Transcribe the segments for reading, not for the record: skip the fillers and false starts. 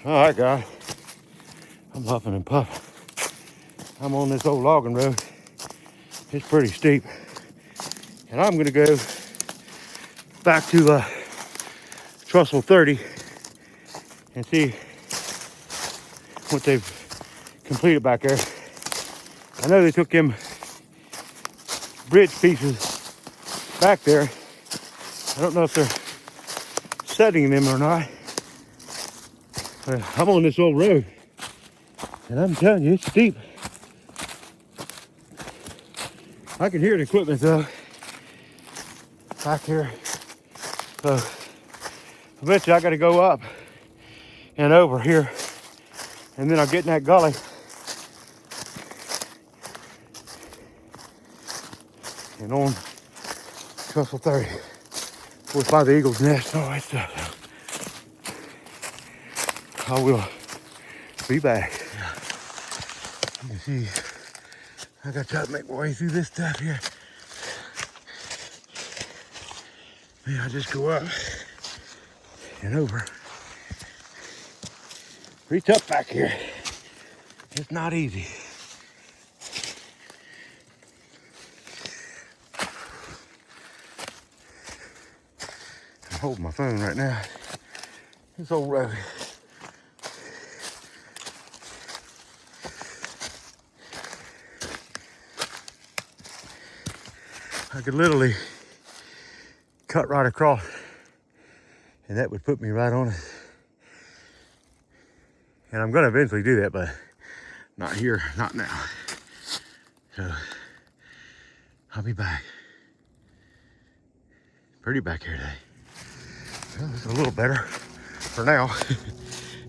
All right, guys. I'm huffing and puffing. I'm on this old logging road. It's pretty steep. And I'm gonna go back to Trussell 30 and see what they've completed back there. I know they took them bridge pieces back there. I don't know if they're setting them or not. But I'm on this old road. And I'm telling you, it's steep. I can hear the equipment though back here. So eventually I gotta go up and over here. And then I'll get in that gully. And on Trussell 30. We'll find the eagle's nest and all that stuff. I will be back. Let me see. I gotta try to make my way through this stuff here. Maybe I just go up and over. Pretty tough back here. It's not easy. I'm holding my phone right now. This old road. I could literally cut right across and that would put me right on it. And I'm gonna eventually do that, but not here, not now. So I'll be back. Pretty back here today. Well, it's a little better for now.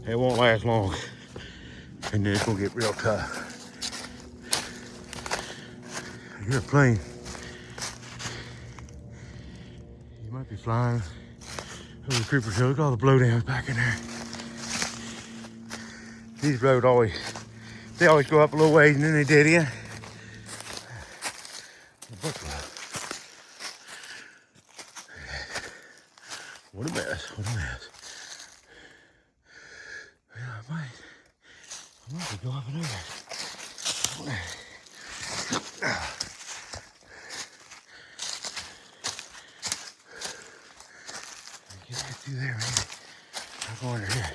It won't last long. And then it's gonna get real tough. I hear a plane. You might be flying over the Creeper Hill. Look at all the blowdowns back in there. These roads always go up a little ways and then they dead end. What a mess, what a mess. Yeah, I might go up and over. Get right through there, man. I'll go under here.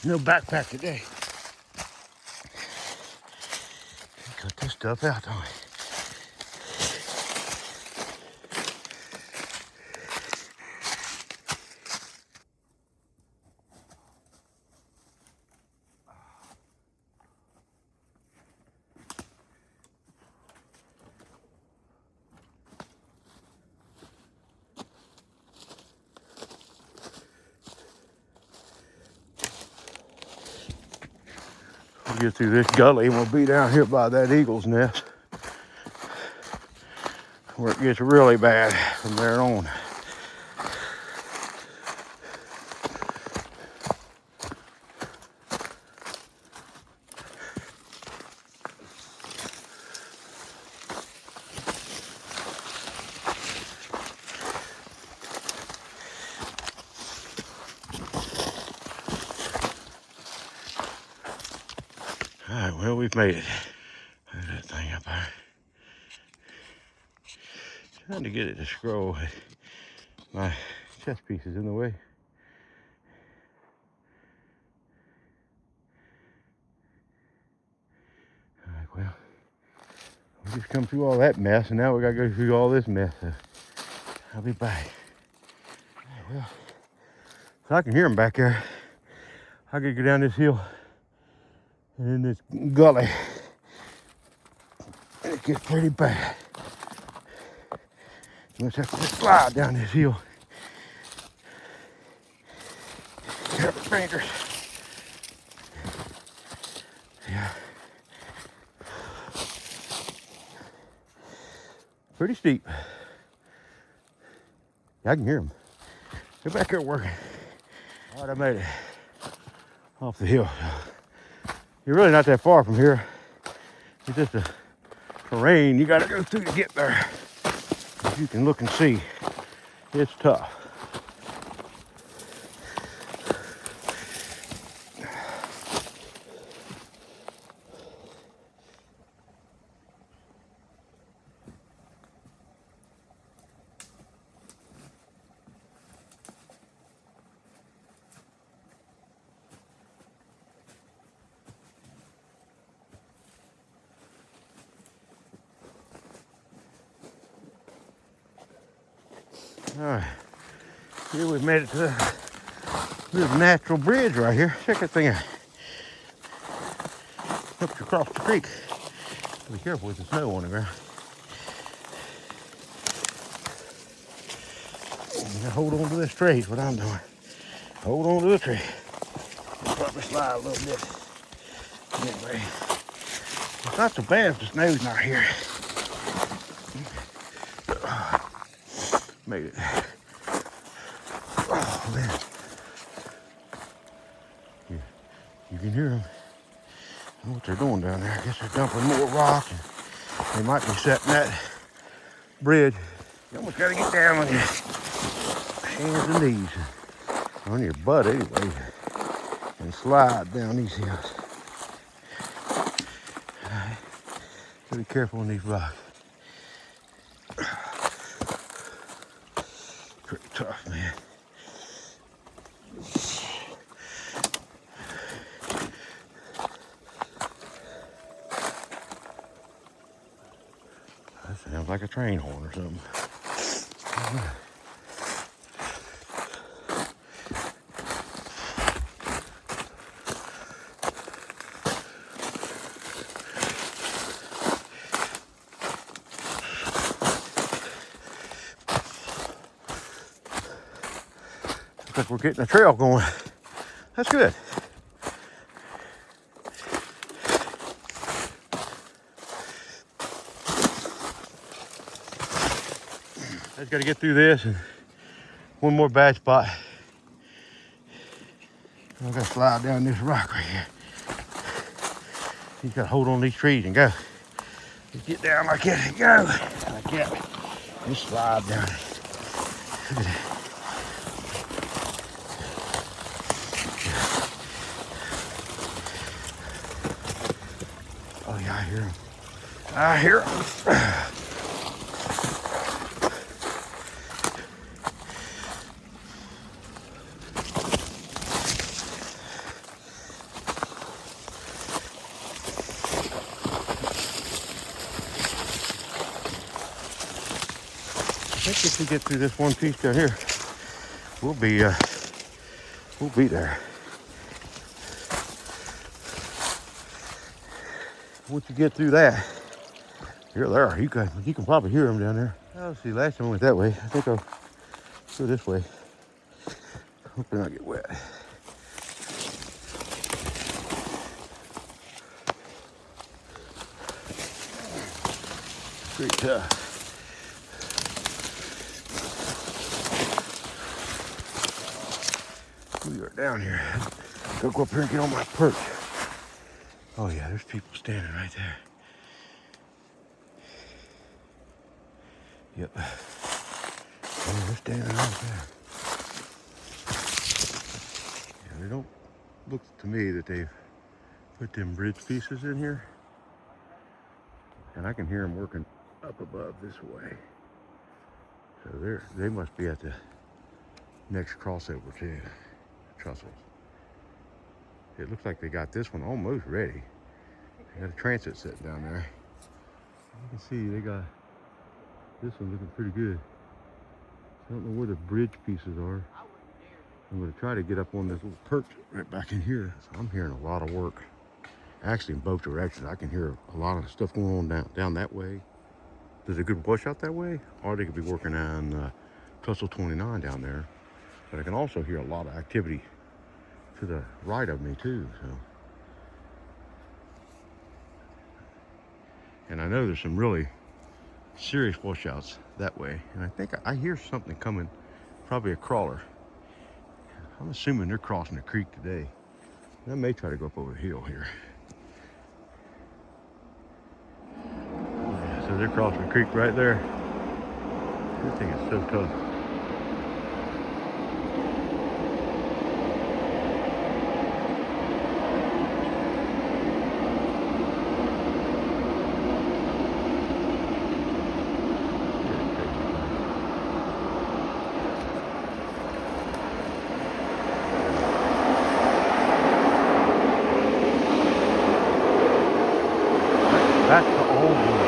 No backpack today. Cut this stuff out, don't we? We'll get through this gully and we'll be down here by that eagle's nest where it gets really bad from there on. All right, well, we've made it. There's that thing up there. Trying to get it to scroll. My chest piece is in the way. All right, well, we just come through all that mess, and now we gotta go through all this mess. So I'll be back. All right, well, so I can hear them back there. I could go down this hill and in this gully, and it gets pretty bad. You must have to slide down this hill. Careful fingers. Yeah. Pretty steep. Yeah, I can hear them. They're back there working. All right, I made it off the hill. You're really not that far from here. It's just a terrain you gotta go through to get there. As you can look and see, it's tough. All right, here we've made it to this natural bridge right here. Check that thing out. Helps you cross the creek. Be careful with the snow on the ground. Now hold on to this tree is what I'm doing. Hold on to the tree. Probably slide a little bit. Anyway, it's not so bad if the snow's not here. Made it. Oh man. You can hear them. I don't know what they're doing down there. I guess they're dumping more rock. And they might be setting that bridge. You almost got to get down on your hands and knees. On your butt anyway. And slide down these hills. Alright. So be careful on these rocks. Pretty tough, man. That sounds like a train horn or something. Looks like we're getting a trail going. That's good. I just got to get through this and one more bad spot. I got to slide down this rock right here. You got to hold on these trees and go. Just get down like that and go. Like that. Just slide down. Look at that. Oh yeah, I hear him. I hear him. I think if we get through this one piece down here, we'll be there. Once you get through that, you're there. You can probably hear them down there. Oh, see, last time I went that way. I think I'll go this way. Hope they not get wet. Pretty tough. We are down here. Gotta go up here and get on my perch. Oh yeah, there's people standing right there. Yep. Oh, they're standing right there. Yeah, they don't look to me that they've put them bridge pieces in here. And I can hear them working up above this way. So they must be at the next crossover too. Trussels. It looks like they got this one almost ready. They got a transit sitting down there. You can see they got this one looking pretty good. I don't know where the bridge pieces are. I'm going to try to get up on this little perch right back in here. So I'm hearing a lot of work. Actually, in both directions, I can hear a lot of stuff going on down that way. There's a good washout that way, or they could be working on Trestle 29 down there. But I can also hear a lot of activity to the right of me too. So, and I know there's some really serious washouts that way. And I think I hear something coming, probably a crawler. I'm assuming they're crossing the creek today. And I may try to go up over the hill here. Yeah, so they're crossing the creek right there. This thing is so tough. That's the old one.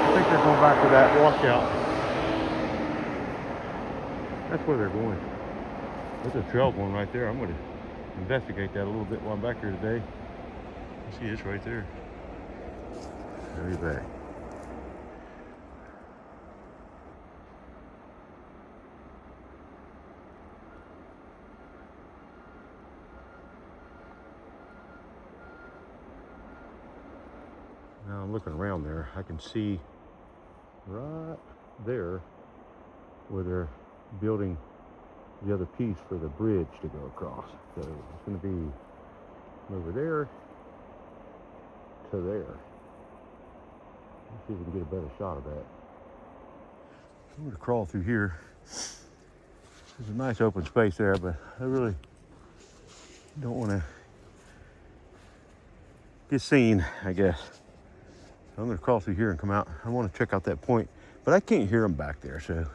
I think they're going back to that washout. That's where they're going. There's a trail going right there. I'm going to investigate that a little bit while I'm back here today. You see, it's right there. Way back. Now I'm looking around there. I can see right there where they're building the other piece for the bridge to go across. So it's going to be from over there to there. Let's see if we can get a better shot of that. I'm going to crawl through here. There's a nice open space there, but I really don't want to get seen, I guess. So I'm going to crawl through here and come out. I want to check out that point, but I can't hear them back there, so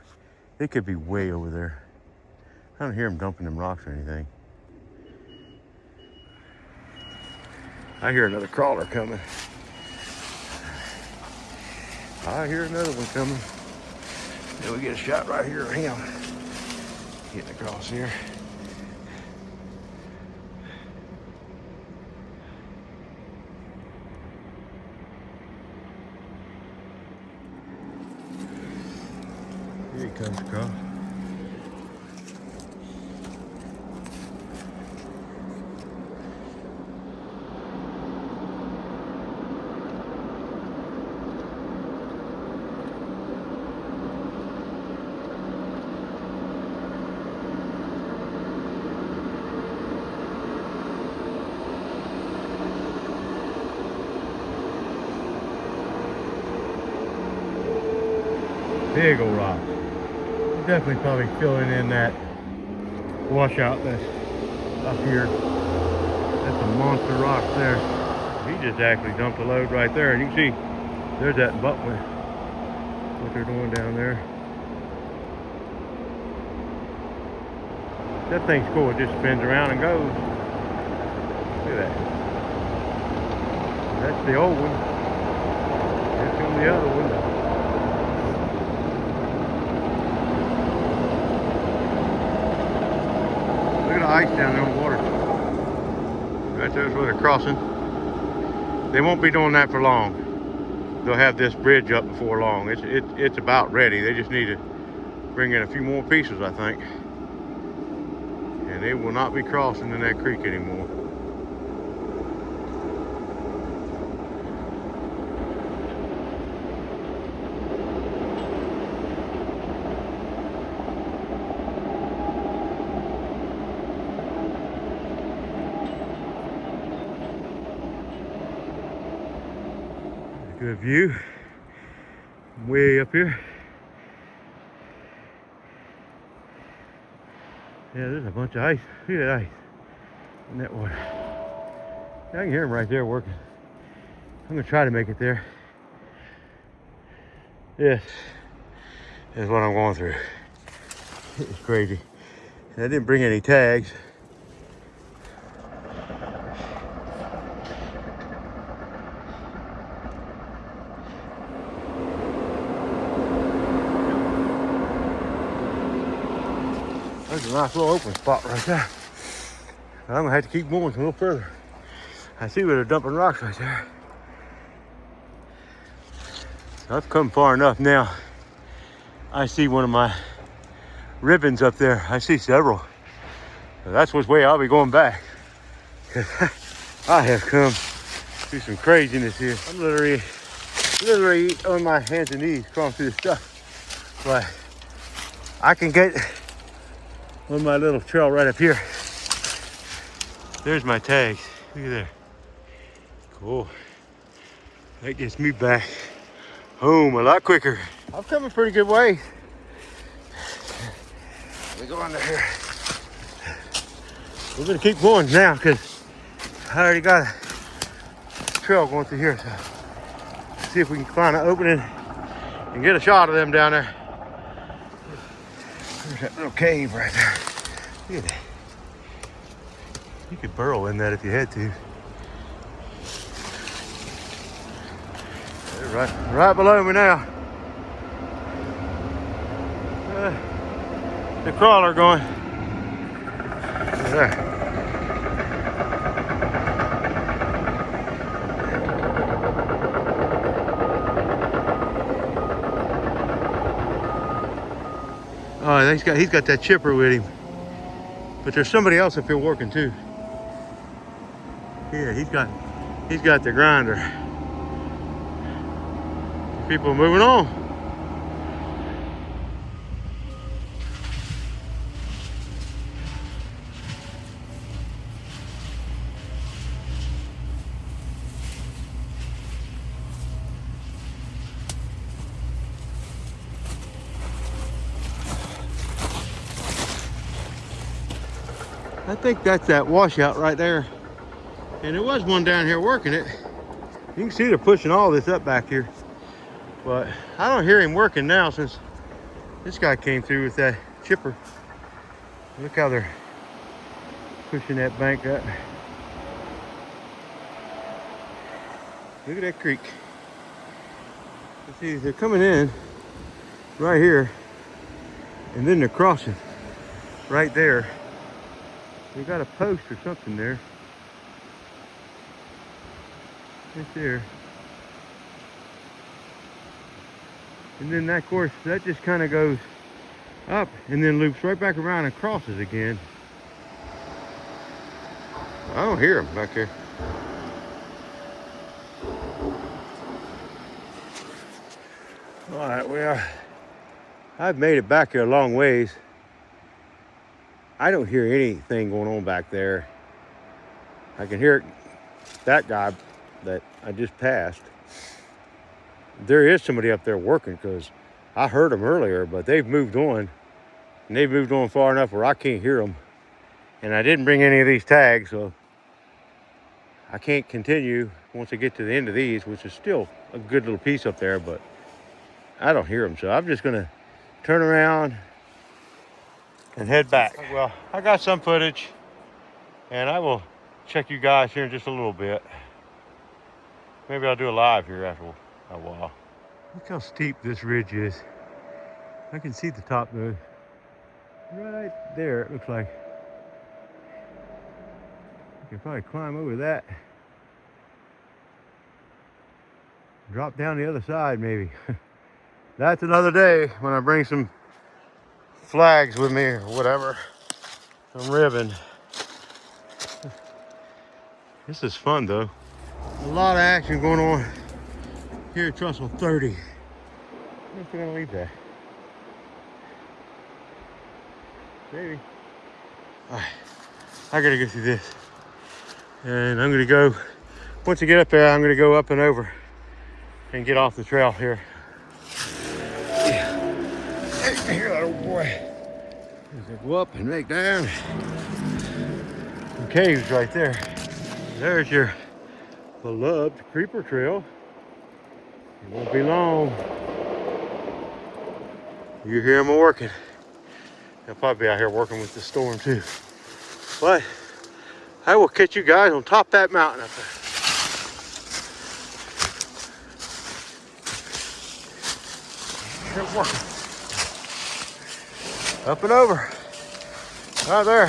they could be way over there. I don't hear them dumping them rocks or anything. I hear another crawler coming. I hear another one coming. Then we get a shot right here of him getting across here. Here he comes across. Big old rock. Definitely probably filling in that washout that's up here. That's a monster rock there. He just actually dumped a load right there, and you can see there's that buttman, what they're doing down there. That thing's cool. It just spins around and goes. Look at that. That's the old one. Here's from the other one. Look at the ice down there on the water. Right there's where they're crossing. They won't be doing that for long. They'll have this bridge up before long. It's about ready. They just need to bring in a few more pieces, I think. And they will not be crossing in that creek anymore. Good view. I'm way up here. Yeah, there's a bunch of ice. Look at that ice in that water. I can hear him right there working. I'm gonna try to make it there. Yes, that's what I'm going through. It's crazy. And I didn't bring any tags. There's a nice little open spot right there. I'm gonna have to keep going a little further. I see where they're dumping rocks right there. I've come far enough now. I see one of my ribbons up there. I see several. So that's which way I'll be going back. I have come through some craziness here. I'm literally on my hands and knees crawling through this stuff. But I can get on my little trail right up here. There's my tags. Look at there. Cool. That gets me back home a lot quicker. I've come a pretty good way. Let me go under here. We're gonna keep going now because I already got a trail going through here. So let's see if we can find an opening and get a shot of them down there. There's that little cave right there. Look at that. You could burrow in that if you had to. They're right below me now. The crawler going. There. Oh, he's got that chipper with him. But there's somebody else up here working too. Yeah, he's got the grinder. People are moving on. I think that's that washout right there. And there was one down here working it. You can see they're pushing all this up back here. But I don't hear him working now since this guy came through with that chipper. Look how they're pushing that bank up. Look at that creek. You see, they're coming in right here, and then they're crossing right there. They got a post or something there. Right there. And then that, of course, that just kind of goes up and then loops right back around and crosses again. I don't hear them back there. All right, well, I've made it back here a long ways. I don't hear anything going on back there. I can hear that guy that I just passed. There is somebody up there working because I heard them earlier, but they've moved on. And they've moved on far enough where I can't hear them. And I didn't bring any of these tags, so I can't continue once I get to the end of these, which is still a good little piece up there, but I don't hear them. So I'm just gonna turn around and head back. Well, I got some footage, and I will check you guys here in just a little bit. Maybe I'll do a live here after a while. Look how steep this ridge is. I can see the top though. Right there, it looks like. I can probably climb over that. Drop down the other side maybe. That's another day when I bring some flags with me or whatever. Some ribbon. This is fun though. A lot of action going on here at Trussell 30. I don't know if they're gonna leave that. Maybe. All right, I gotta go through this. And I'm gonna go, once I get up there, I'm gonna go up and over and get off the trail here. Yeah. Here, little boy. Go up and make down. Some caves right there. There's your beloved creeper trail. It won't be long. You hear them working. They'll probably be out here working with the storm too. But I will catch you guys on top of that mountain up there. They're working. Up and over. Right there.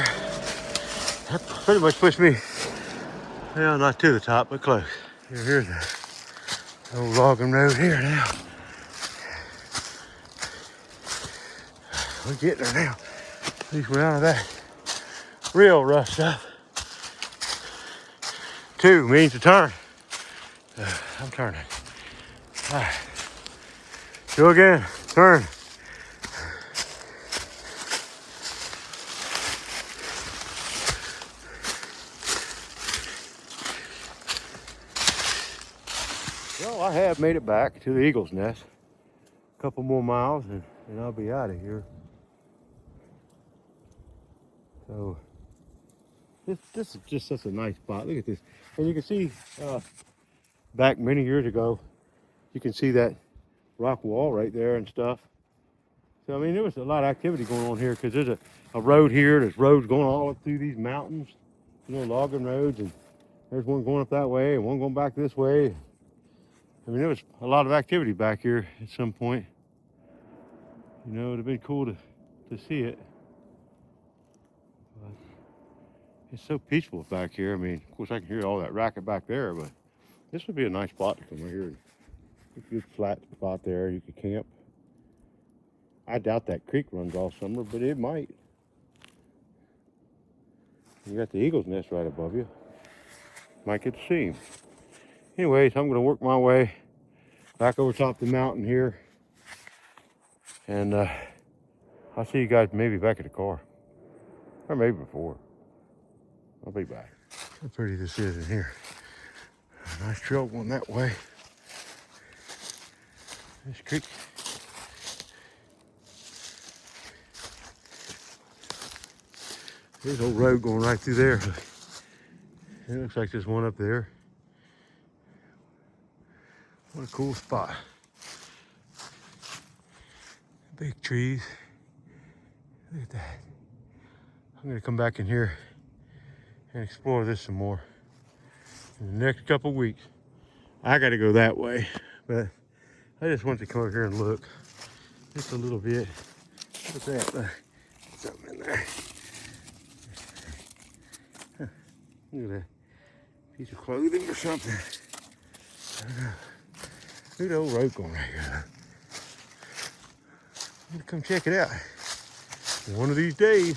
That pretty much pushed me, well, not to the top, but close. Here's the old logging road here now. We're getting there now. At least we're out of that real rough stuff. 2 means to turn. I'm turning. All right. Go again. Turn. Well, I have made it back to the Eagle's Nest. A couple more miles and I'll be out of here. So this is just such a nice spot. Look at this. And you can see back many years ago, you can see that rock wall right there and stuff. So I mean, there was a lot of activity going on here because there's a road here. There's roads going all up through these mountains, you know, logging roads, and there's one going up that way and one going back this way. I mean, there was a lot of activity back here at some point. You know, it'd have been cool to see it. But it's so peaceful back here. I mean, of course, I can hear all that racket back there, but this would be a nice spot to come right here. A good flat spot there. You could camp. I doubt that creek runs all summer, but it might. You got the eagle's nest right above you. Might get to see him. Anyways, I'm going to work my way back over top the mountain here. And I'll see you guys maybe back at the car. Or maybe before. I'll be back. How pretty this is in here. A nice trail going that way. This creek. There's an old road going right through there. It looks like there's one up there. What a cool spot. Big trees. Look at that. I'm gonna come back in here and explore this some more in the next couple weeks. I gotta go that way, but I just wanted to come over here and look just a little bit. Look at that. Something in there. Huh. Look at that piece of clothing or something. I don't know. Look at the old road going right here. I'm gonna come check it out. One of these days,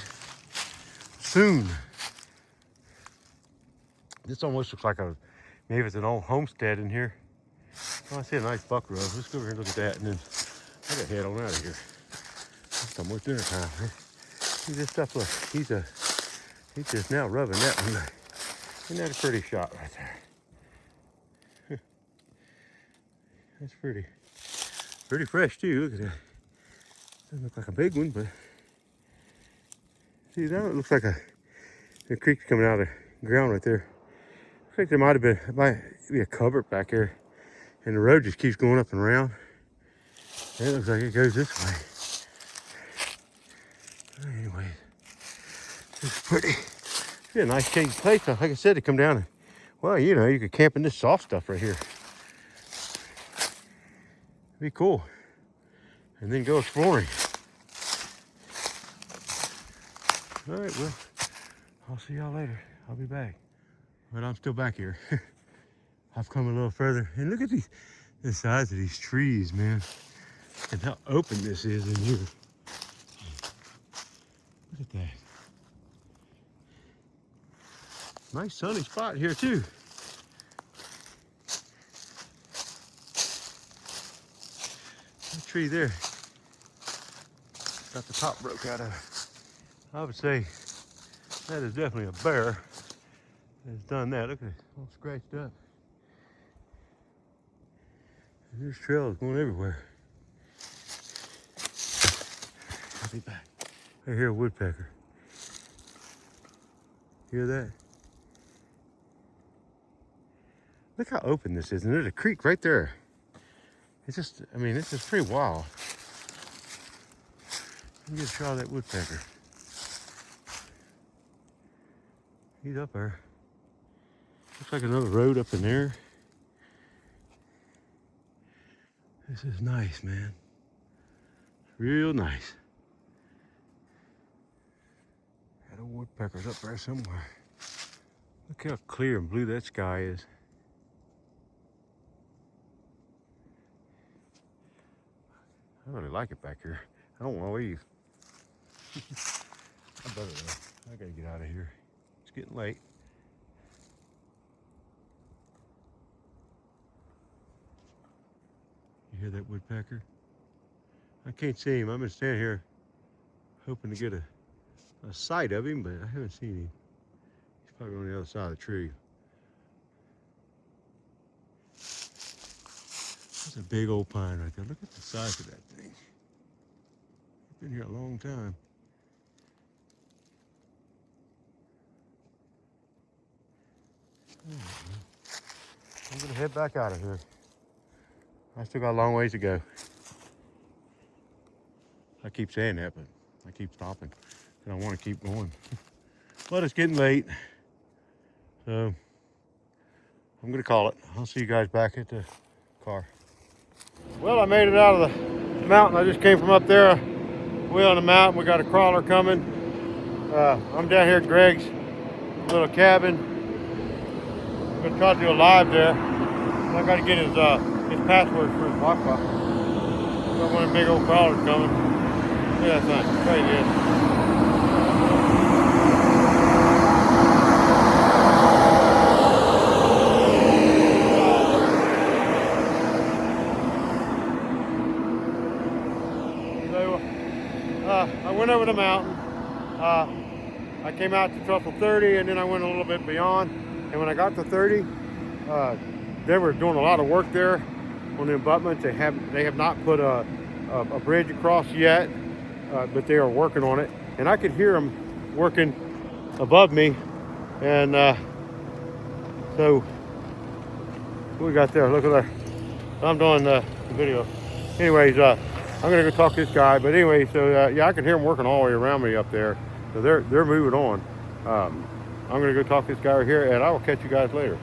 soon. This almost looks like maybe it's an old homestead in here. Oh, I see a nice buck road. Let's go over here and look at that, and then I gotta head on out of here. It's almost dinner time. See this stuff, look, he's just now rubbing that one. Isn't that a pretty shot right there? That's pretty fresh too. Look at that. Doesn't look like a big one, but see, that looks like the creek's coming out of the ground right there. Looks like there might be a culvert back there, and the road just keeps going up and around. And it looks like it goes this way. Anyway, it's pretty. It's a nice shady place. Like I said, to come down and, well, you know, you could camp in this soft stuff right here. It'd be cool. And then go exploring. All right, well, I'll see y'all later. I'll be back. But I'm still back here. I've come a little further. And look at the size of these trees, man. And how open this is in here. Look at that. Nice sunny spot here too. That tree there. Got the top broke out of it. I would say that is definitely a bear that's done that. Look at it, all scratched up. And there's trails going everywhere. I'll be back. I hear a woodpecker. Hear that? Look how open this is, and there's a creek right there. It's just, I mean, it's just pretty wild. Let me get a shot of that woodpecker. He's up there. Looks like another road up in there. This is nice, man. Real nice. That old woodpecker's up there somewhere. Look how clear and blue that sky is. I really like it back here. I don't want to leave. I better though. I gotta get out of here. It's getting late. You hear that woodpecker? I can't see him. I've been standing here hoping to get a sight of him, but I haven't seen him. He's probably on the other side of the tree. That's a big old pine right there. Look at the size of that thing. It's been here a long time. I'm gonna head back out of here. I still got a long ways to go. I keep saying that, but I keep stopping. And I want to keep going. But it's getting late. So I'm gonna call it. I'll see you guys back at the car. Well, I made it out of the mountain. I just came from up there. We on the mountain. We got a crawler coming. I'm down here at Greg's little cabin. I'm gonna try to do a live there. I got to get his password for his Wi-Fi. Got one of the big old crawlers coming. Look at that thing. Crazy, isn't it? I went over the mountain. I came out to Trussell 30, and then I went a little bit beyond. And when I got to 30, they were doing a lot of work there on the abutments. They have not put a bridge across yet, but they are working on it. And I could hear them working above me. And so what we got there? Look at that. I'm doing the video. Anyways, I'm gonna go talk to this guy. But anyway, so yeah, I can hear them working all the way around me up there. So they're moving on. I'm gonna go talk to this guy right here, and I will catch you guys later.